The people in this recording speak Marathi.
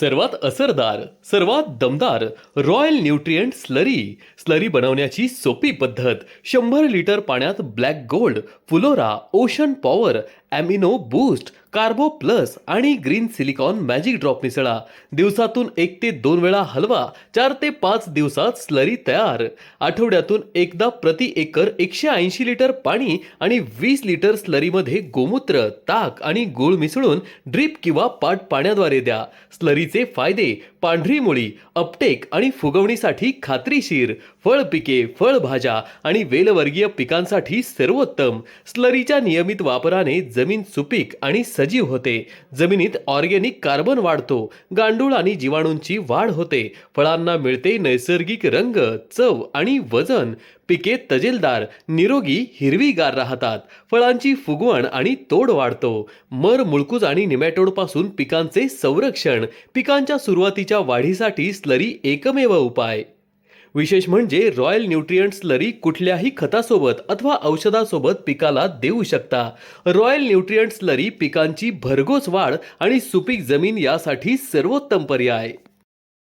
सर्वात असरदार, सर्वात दमदार रॉयल न्यूट्रिएंट स्लरी बनवण्याची सोपी पद्धत. 100 लिटर पाण्यात black gold, flora, ocean power, amino boost, carbo plus आणि ग्रीन सिलिकॉन मॅजिक ड्रॉप मिसळा. दिवसातून 1 ते 2 वेळा हलवा. 4 ते 5 दिवसात स्लरी तयार. आठवड्यातून एकदा प्रति एकर 180 लिटर पाणी आणि 20 लिटर स्लरीमध्ये गोमूत्र, ताक आणि गूळ मिसळून ड्रीप किंवा पाट पाण्याद्वारे द्या. स्लरीचे फायदे: पांढरी मुळी, अपटेक आणि फुगवणीसाठी खात्रीशीर, फळ पिके, फळभाज्या आणि वेलवर्गीय पिकांसाठी सर्वोत्तम. स्लरीच्या नियमित वापराने जमीन सुपीक आणि सजीव होते. जमिनीत ऑर्गॅनिक कार्बन वाढतो. गांडूळ आणि जीवाणूंची वाढ होते. फळांना मिळते नैसर्गिक रंग, चव आणि वजन. पिके तजेलदार, निरोगी, हिरवीगार राहतात. फळांची फुगवण आणि तोड वाढतो. मर, मुळकूज आणि निमॅटोडपासून पिकांचे संरक्षण. पिकांच्या सुरुवातीच्या वाढीसाठी स्लरी एकमेव उपाय. विशेष म्हणजे रॉयल न्यूट्रिएंट स्लरी कुठल्याही खतासोबत अथवा औषधासोबत पिकाला देऊ शकता. रॉयल न्यूट्रिएंट स्लरी पिकांची भरघोस वाढ आणि सुपीक जमीन यासाठी सर्वोत्तम पर्याय.